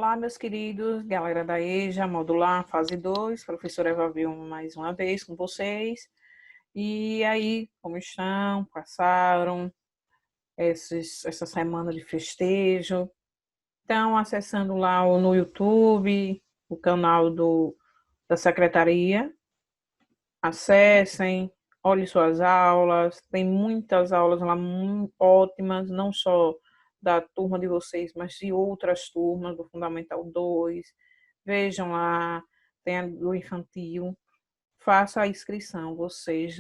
Olá, meus queridos, galera da EJA, Modular, fase 2, professora Eva Vilma mais uma vez com vocês. E aí, como estão? Passaram essa semana de festejo? Estão acessando lá no YouTube, o canal da secretaria. Acessem, olhem suas aulas, tem muitas aulas lá ótimas, não só da turma de vocês, mas de outras turmas do Fundamental 2. Vejam lá, tem a do infantil, faça a inscrição, vocês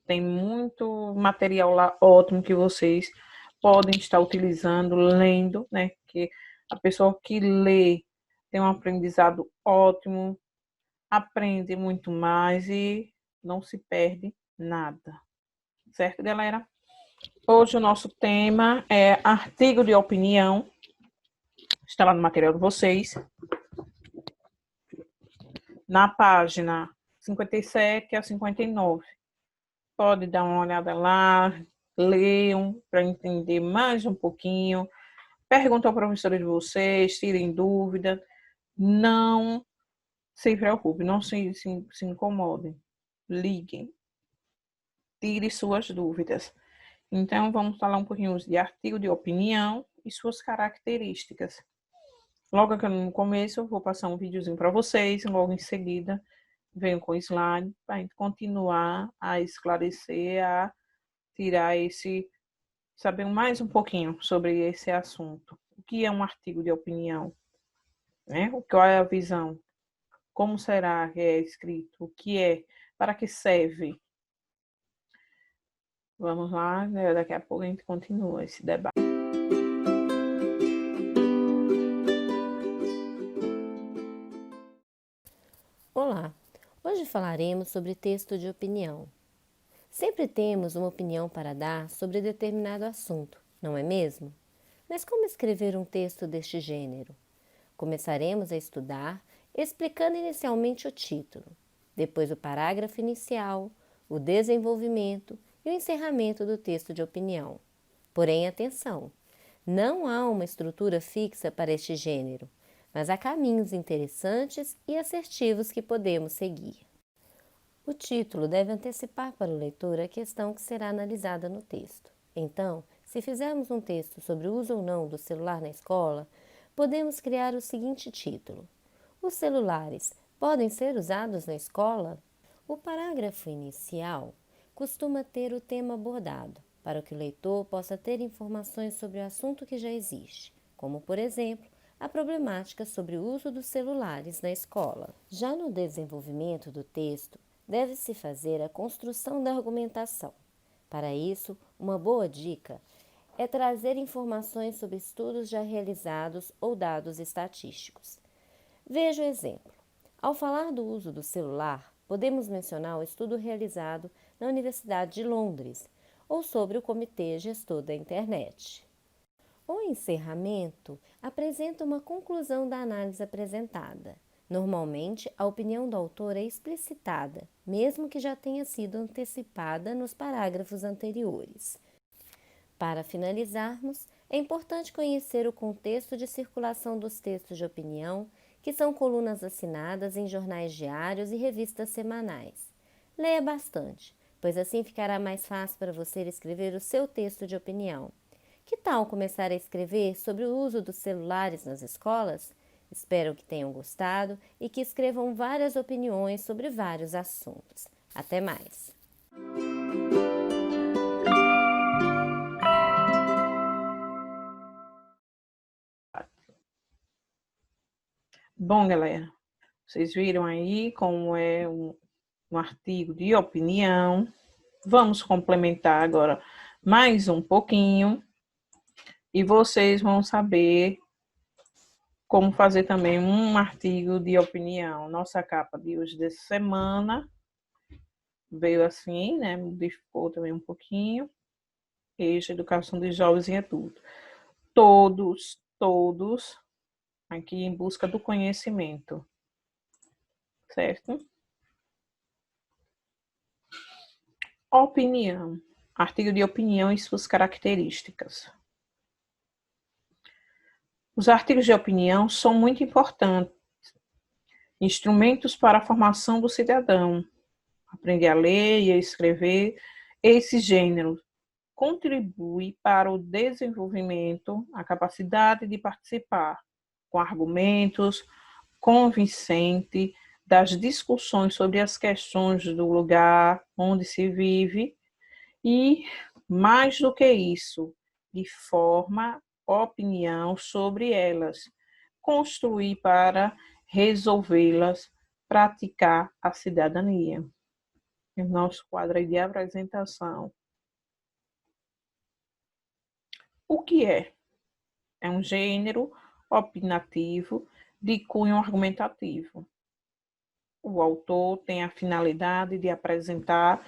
tem muito material lá ótimo que vocês podem estar utilizando, lendo, né? Que a pessoa que lê tem um aprendizado ótimo, aprende muito mais e não se perde nada. Certo, galera? Hoje o nosso tema é artigo de opinião. Está lá no material de vocês. Na página 57 a 59. Pode dar uma olhada lá, leiam para entender mais um pouquinho. Perguntam ao professor de vocês, tirem dúvida. Não se preocupem, não se incomodem. Liguem. Tire suas dúvidas. Então, vamos falar um pouquinho de artigo de opinião e suas características. Logo aqui no começo, eu vou passar um videozinho para vocês, logo em seguida, venho com o slide para a gente continuar a esclarecer, a tirar saber mais um pouquinho sobre esse assunto. O que é um artigo de opinião? Né? Qual é a visão? Como será que é escrito? O que é? Para que serve? Vamos lá, né? Daqui a pouco a gente continua esse debate. Olá, hoje falaremos sobre texto de opinião. Sempre temos uma opinião para dar sobre determinado assunto, não é mesmo? Mas como escrever um texto deste gênero? Começaremos a estudar explicando inicialmente o título, depois o parágrafo inicial, o desenvolvimento e o encerramento do texto de opinião. Porém, atenção! Não há uma estrutura fixa para este gênero, mas há caminhos interessantes e assertivos que podemos seguir. O título deve antecipar para o leitor a questão que será analisada no texto. Então, se fizermos um texto sobre o uso ou não do celular na escola, podemos criar o seguinte título: Os celulares podem ser usados na escola? O parágrafo inicial costuma ter o tema abordado, para que o leitor possa ter informações sobre o assunto que já existe, como, por exemplo, a problemática sobre o uso dos celulares na escola. Já no desenvolvimento do texto, deve-se fazer a construção da argumentação. Para isso, uma boa dica é trazer informações sobre estudos já realizados ou dados estatísticos. Veja o exemplo. Ao falar do uso do celular, podemos mencionar o estudo realizado na Universidade de Londres ou sobre o Comitê Gestor da Internet. O encerramento apresenta uma conclusão da análise apresentada. Normalmente, a opinião do autor é explicitada, mesmo que já tenha sido antecipada nos parágrafos anteriores. Para finalizarmos, é importante conhecer o contexto de circulação dos textos de opinião, que são colunas assinadas em jornais diários e revistas semanais. Leia bastante, pois assim ficará mais fácil para você escrever o seu texto de opinião. Que tal começar a escrever sobre o uso dos celulares nas escolas? Espero que tenham gostado e que escrevam várias opiniões sobre vários assuntos. Até mais! Bom, galera, vocês viram aí como é um artigo de opinião. Vamos complementar agora mais um pouquinho e vocês vão saber como fazer também um artigo de opinião. Nossa capa de hoje dessa semana veio assim, né? Modificou também um pouquinho. Eixo Educação de Jovens e Adultos. Todos aqui em busca do conhecimento. Certo? Opinião. Artigo de opinião e suas características. Os artigos de opinião são muito importantes, instrumentos para a formação do cidadão, aprender a ler e a escrever. Esse gênero contribui para o desenvolvimento, a capacidade de participar com argumentos convincentes das discussões sobre as questões do lugar onde se vive e, mais do que isso, de forma opinião sobre elas, construir para resolvê-las, praticar a cidadania. O nosso quadro aí de apresentação. O que é? É um gênero opinativo de cunho argumentativo. O autor tem a finalidade de apresentar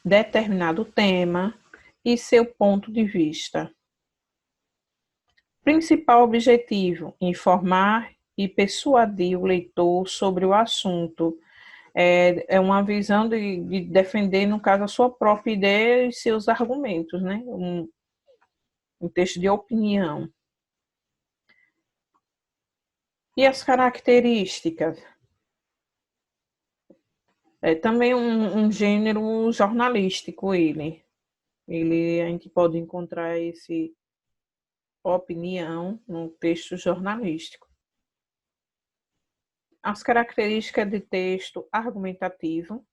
determinado tema e seu ponto de vista. Principal objetivo: informar e persuadir o leitor sobre o assunto. É uma visão de defender, no caso, a sua própria ideia e seus argumentos, né? Um texto de opinião. E as características? É também um gênero jornalístico, ele. A gente pode encontrar esse opinião no texto jornalístico. As características de texto argumentativo,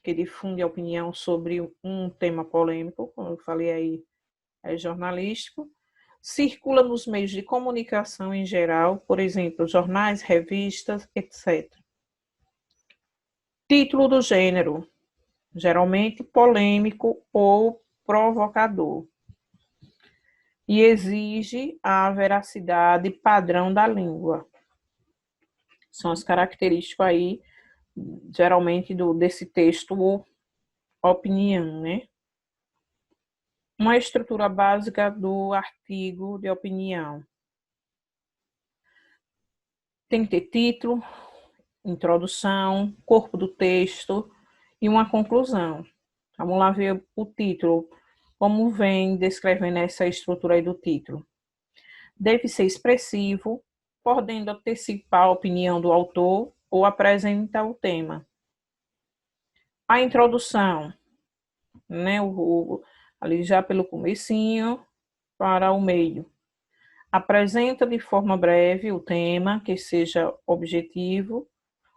que difunde a opinião sobre um tema polêmico, como eu falei aí, é jornalístico. Circula nos meios de comunicação em geral, por exemplo, jornais, revistas, etc. Título do gênero, geralmente polêmico ou provocador, e exige a veracidade padrão da língua. São as características aí, geralmente, desse texto ou opinião, né? Uma estrutura básica do artigo de opinião. Tem que ter título, introdução, corpo do texto e uma conclusão. Vamos lá ver o título, como vem descrevendo essa estrutura aí do título. Deve ser expressivo, podendo antecipar a opinião do autor ou apresentar o tema. A introdução, né, ali já pelo comecinho para o meio. Apresenta de forma breve o tema, que seja objetivo,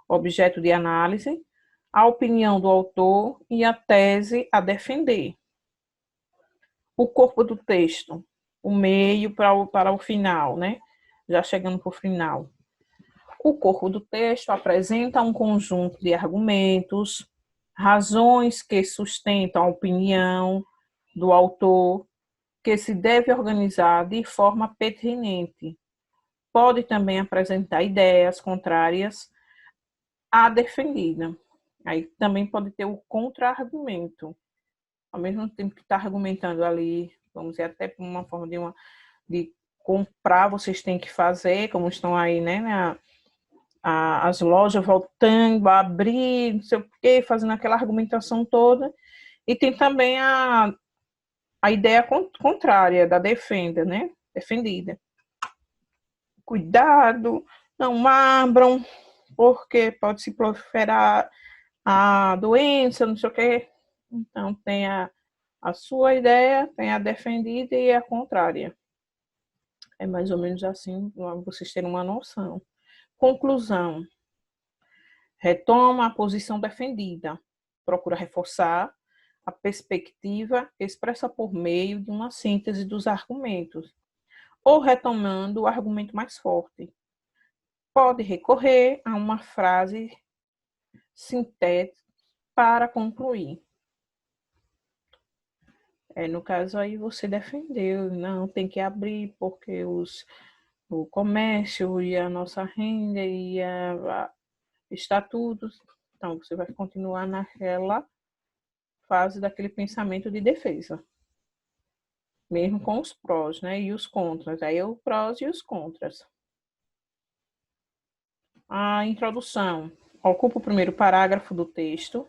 objeto de análise, a opinião do autor e a tese a defender. O corpo do texto, o meio para o final, né? Já chegando para o final. O corpo do texto apresenta um conjunto de argumentos, razões que sustentam a opinião do autor, que se deve organizar de forma pertinente. Pode também apresentar ideias contrárias à defendida. Aí também pode ter o contra-argumento. Ao mesmo tempo que está argumentando ali, vamos dizer, até por uma forma de comprar, vocês têm que fazer, como estão aí, né, as lojas voltando a abrir, não sei o quê, fazendo aquela argumentação toda. E tem também a ideia contrária da né, defendida. Cuidado, não abram, porque pode se proliferar a doença, não sei o quê. Então, tem a sua ideia, tem a defendida e a contrária. É mais ou menos assim, para vocês terem uma noção. Conclusão. Retoma a posição defendida. Procura reforçar a perspectiva expressa por meio de uma síntese dos argumentos, ou retomando o argumento mais forte. Pode recorrer a uma frase sintética para concluir. No caso aí você defendeu, não, tem que abrir porque o comércio e a nossa renda e a estatutos, então você vai continuar naquela fase daquele pensamento de defesa, mesmo com os prós, né, e os contras, aí é o prós e os contras. A introdução ocupa o primeiro parágrafo do texto,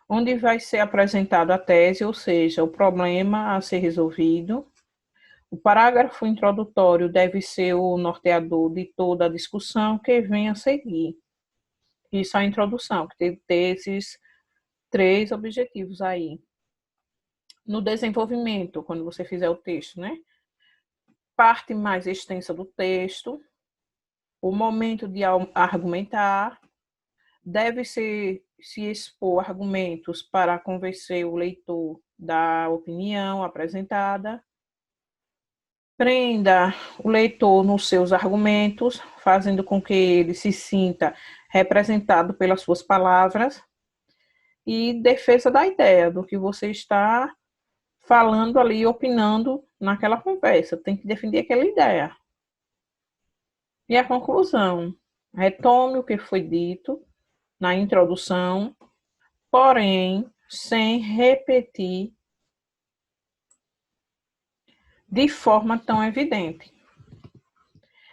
onde vai ser apresentado a tese, ou seja, o problema a ser resolvido, O parágrafo introdutório deve ser o norteador de toda a discussão que vem a seguir. Isso é a introdução, que tem que ter esses 3 objetivos aí. No desenvolvimento, quando você fizer o texto, né? Parte mais extensa do texto, o momento de argumentar, deve se expor argumentos para convencer o leitor da opinião apresentada. Prenda o leitor nos seus argumentos, fazendo com que ele se sinta representado pelas suas palavras. E defesa da ideia, do que você está falando ali, opinando naquela conversa. Tem que defender aquela ideia. E a conclusão. Retome o que foi dito na introdução, porém, sem repetir de forma tão evidente.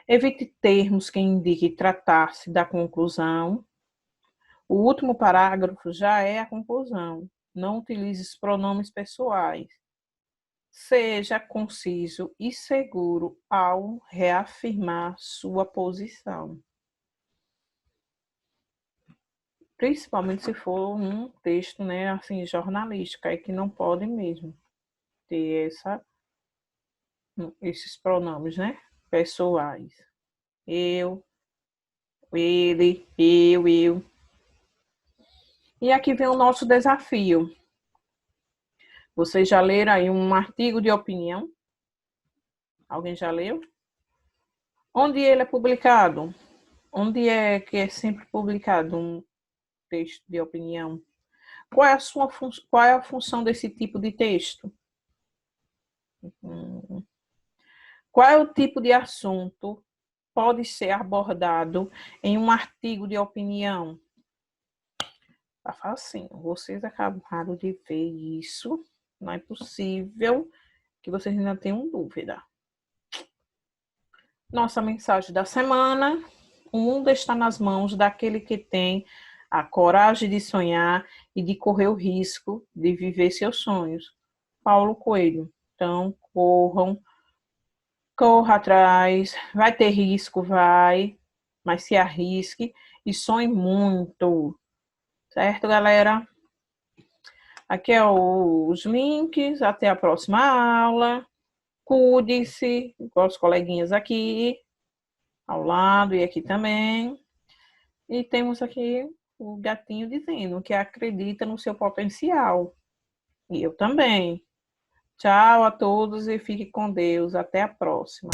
Evite termos que indiquem tratar-se da conclusão. O último parágrafo já é a conclusão. Não utilize pronomes pessoais. Seja conciso e seguro ao reafirmar sua posição. Principalmente se for um texto, né, assim, jornalístico, aí que não pode mesmo ter esses pronomes, né, pessoais. Eu, ele, eu. E aqui vem o nosso desafio. Vocês já leram aí um artigo de opinião? Alguém já leu? Onde ele é publicado? Onde é que é sempre publicado um texto de opinião? Qual é a função desse tipo de texto? Qual é o tipo de assunto pode ser abordado em um artigo de opinião? Tá facinho. Vocês acabaram de ver isso. Não é possível que vocês ainda tenham dúvida. Nossa mensagem da semana: o mundo está nas mãos daquele que tem a coragem de sonhar e de correr o risco de viver seus sonhos. Paulo Coelho. Então, corra atrás, vai ter risco, vai, mas se arrisque e sonhe muito. Certo, galera? Aqui é os links, até a próxima aula. Cuide-se, com os coleguinhas aqui, ao lado e aqui também. E temos aqui o gatinho dizendo que acredita no seu potencial. E eu também. Tchau a todos e fique com Deus. Até a próxima.